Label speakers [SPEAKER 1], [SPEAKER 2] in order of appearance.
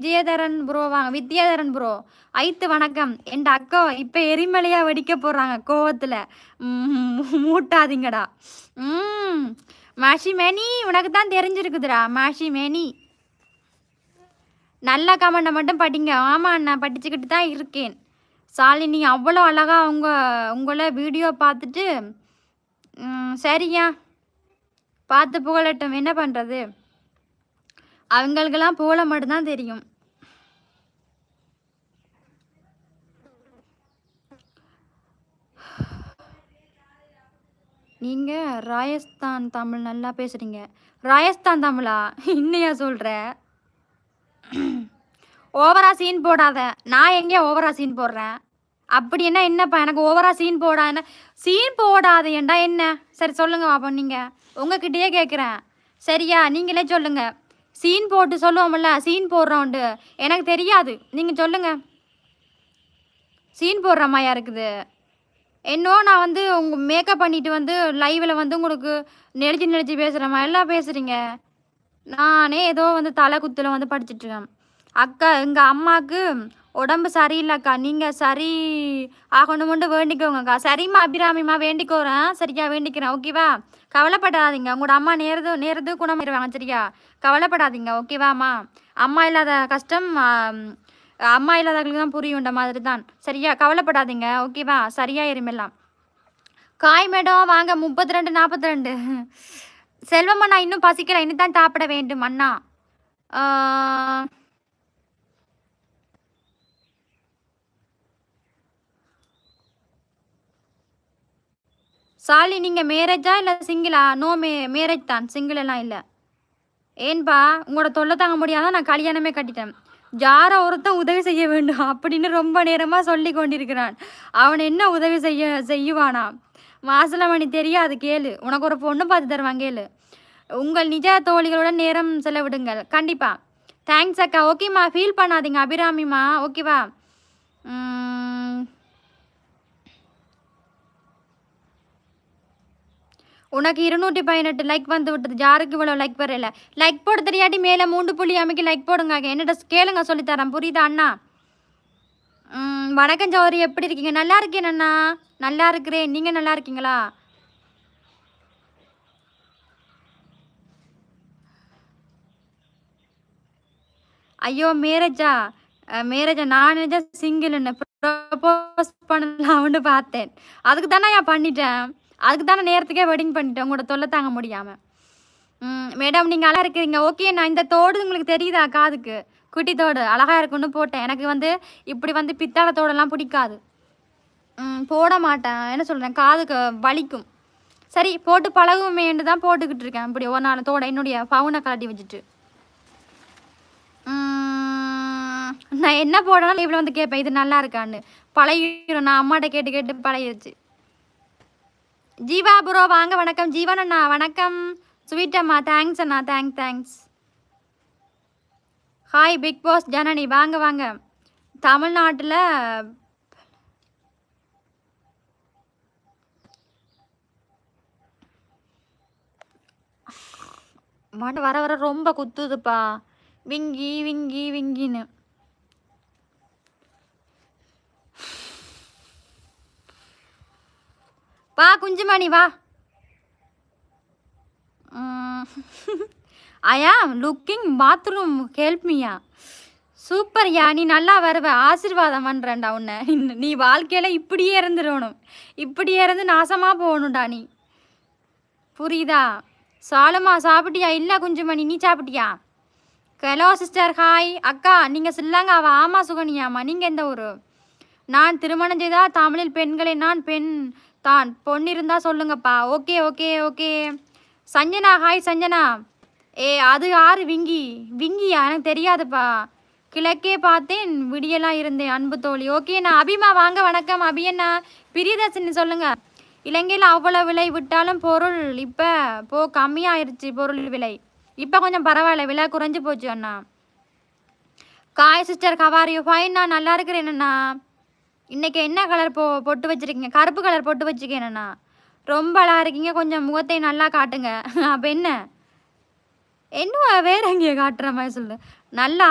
[SPEAKER 1] Vijayadharan bro வாங்க. Vidyadharan bro. ஐத்து வணக்கம். என்ட அக்கா இப்ப எரிமலையா வெடிக்க போறாங்க கோவத்துல. மூட்டாதீங்கடா. ம். மாஷி மேனி உனக்கு தான் தெரிஞ்சிருக்குதுடா. மாஷி மேனி. நல்ல கமெண்ட மட்டும் படிங்க. ஆமா நான் படிச்சுக்கிட்டு தான் இருக்கேன். சாலினி அவ்வளோ அழகா உங்கள வீடியோ பார்த்துட்டு சரியா பார்த்து புகழட்டும். என்ன பண்றது? அவங்களுக்கெல்லாம் புகழ மட்டும்தான் தெரியும். நீங்க ராஜஸ்தான் தமிழ் நல்லா பேசுறீங்க. ராஜஸ்தான் தமிழா? இன்னையா சொல்ற? ஓவரா சீன் போடாத. நான் எங்கே ஓவரா சீன் போடுறேன்? அப்படி என்னப்பா எனக்கு ஓவரா சீன் போடாத. சீன் போடாதேன்டா என்ன? சரி சொல்லுங்க பாப்போம் நீங்க. உங்ககிட்டயே கேட்குறேன். சரியா? நீங்களே சொல்லுங்க. சீன் போட்டு சொல்லுவோம்ல, சீன் போடுறோன்ட்டு. எனக்கு தெரியாது. நீங்க சொல்லுங்க. சீன் போடுற மாதிரியா இருக்குது? நான் வந்து உங்கள் மேக்கப் பண்ணிட்டு வந்து லைவில் வந்து உங்களுக்கு நெளிச்சு பேசுகிற மாதிரிலாம் பேசுகிறீங்க. நானே ஏதோ வந்து தலை குத்தில் வந்து படிச்சுட்ருக்கேன். அக்கா எங்கள் அம்மாவுக்கு உடம்பு சரியில்லைக்கா. நீங்கள் சரி ஆகணுமெண்டு வேண்டிக்கோங்கக்கா. சரிம்மா அபிராமிம்மா வேண்டிக்கோறேன். சரியா வேண்டிக்கிறேன். ஓகேவா? கவலைப்படாதீங்க. உங்களோட அம்மா நேரது குணமாயிருவாங்க. சரியா? கவலைப்படாதீங்க. ஓகேவாம்மா? அம்மா இல்லாத கஷ்டம் அம்மா இல்லாதவங்களுக்கு தான் புரியுன்ற மாதிரி தான். சரியா? கவலைப்படாதீங்க. ஓகேவா? சரியாயிருமெல்லாம். காய் மேடம் வாங்க. 32 42. செல்வம் அண்ணா இன்னும் பசிக்கல. இன்னும் தான் சாப்பிட வேண்டும் அண்ணா. சாலி நீங்கள் மேரேஜா இல்லை சிங்கிளா? நோ மேரேஜ் தான். சிங்கிள் எல்லாம் இல்லை. ஏன்பா உங்களோட தொல்லை தாங்க முடியாதான் நான் கல்யாணமே கட்டிட்டேன். யாரோ ஒருத்தன் உதவி செய்ய வேண்டும் அப்படின்னு ரொம்ப நேரமாக சொல்லி கொண்டிருக்கிறான். அவன் என்ன உதவி செய்யுவானா? மாசிலமணி தெரியாது கேளு. உனக்கு ஒரு பொண்ணு பார்த்து தருவான் கேளு. உங்கள் நிஜ தோழிகளுடன் நேரம் செலவிடுங்கள். கண்டிப்பாக. தேங்க்ஸ் அக்கா. ஓகேம்மா ஃபீல் பண்ணாதீங்க அபிராமிம்மா. ஓகேவா? உனக்கு 218 லைக் வந்து விட்டது. யாருக்கு இவ்வளோ லைக் வரல? லைக் போட தெரியாட்டி மேலே 3 புள்ளி அமைக்க லைக் போடுங்க. என்னட்ட கேளுங்க சொல்லித்தரேன். புரியுதா அண்ணா? வணக்கம் சௌதரி. எப்படி இருக்கீங்க? நல்லா இருக்கேன் அண்ணா. நல்லா இருக்கிறேன். நீங்கள் நல்லா இருக்கீங்களா? ஐயோ மேரேஜா நான் நினைச்சா சிங்கிள்னு ப்ரப்போஸ் பண்ணலாம்னு பார்த்தேன். அதுக்கு தானே நான் பண்ணிட்டேன். அதுக்கு தானே நேரத்துக்கே வெட்டிங் பண்ணிட்டேன். உங்களோட தொல்லை தாங்க முடியாமல். மேடம் நீங்கள் அழகாக இருக்கிறீங்க. ஓகே நான் இந்த தோடு உங்களுக்கு தெரியுதா? காதுக்கு குட்டி தோடு அழகாக இருக்குன்னு போட்டேன். எனக்கு வந்து இப்படி வந்து பித்தாளை தோடெல்லாம் பிடிக்காது. போட மாட்டேன். என்ன சொல்கிறேன், காதுக்கு வலிக்கும். சரி போட்டு பழகுமேன்னு தான் போட்டுக்கிட்டு இருக்கேன். இப்படி ஒரு நாள் தோட என்னுடைய பவுனை கலட்டி வச்சுட்டு நான் என்ன போடணும் இவ்வளோ வந்து கேட்பேன். இது நல்லா இருக்கான்னு பழகிடும். நான் அம்மாட்ட கேட்டு கேட்டு பழகிடுச்சு. ஜீவா ப்ரோ வாங்க. வணக்கம் ஜீவன் அண்ணா. வணக்கம் ஸ்வீட் அம்மா. தேங்க்ஸ் அண்ணா. Thanks. Hi big boss Janani. வாங்க வாங்க. தமிழ்நாட்டில் மாட்டு வர வர ரொம்ப குத்துதுப்பா. விங்கின்னு வா குஞ்சுமணி வா. ஐ ஆம் லுக்கிங் பாத்ரூம் ஹெல்ப் மீயா. சூப்பர்யா. நீ நல்லா வருவ. ஆசீர்வாதம் பண்ணுறேன்டா உன்னை. நீ வாழ்க்கையில் இப்படியே இருந்துடணும். இப்படியே இருந்து நாசமாக போகணும்டா நீ. புரியுதா? சாலுமா சாப்பிட்டியா? இல்லை குஞ்சுமணி நீ சாப்பிட்டியா? Hello sister. ஹாய் அக்கா. நீங்கள் சில்லாங்காவா? ஆமாம் சுகனியாம்மா. நீங்கள் எந்த ஊர்? நான் திருமணம் செய்தா தமிழில் பெண்களை நான் பெண் தான். பொண்ணு இருந்தால் சொல்லுங்கப்பா. ஓகே. சஞ்சனா. ஹாய் சஞ்சனா. அது யாரு? விங்கியா? எனக்கு தெரியாதுப்பா. கிழக்கே பார்த்தேன் விடியெல்லாம் இருந்தேன். அன்பு தோழி. ஓகே நான் அபிமா வாங்க. வணக்கம் அபி அண்ணா. பிரியதர்ஷினி சொல்லுங்க. இலங்கையில் அவ்வளோ விலை விட்டாலும் பொருள் இப்போ கம்மியாயிருச்சு. பொருள் விலை இப்போ கொஞ்சம் பரவாயில்ல. விலை குறைஞ்சி போச்சு அண்ணா. காய் சிஸ்டர் கவாரியோ ஃபைன். நான் நல்லா இருக்கிறேன் அண்ணா. இன்றைக்கி என்ன கலர் பொட்டு வச்சுருக்கீங்க? கருப்பு கலர் பொட்டு வச்சுருக்கேன் அண்ணா. ரொம்ப அழகாக இருக்கீங்க. கொஞ்சம் முகத்தை நல்லா காட்டுங்க. அப்போ என்ன வேற எங்கேயோ காட்டுற மாதிரி சொல்லு. நல்லா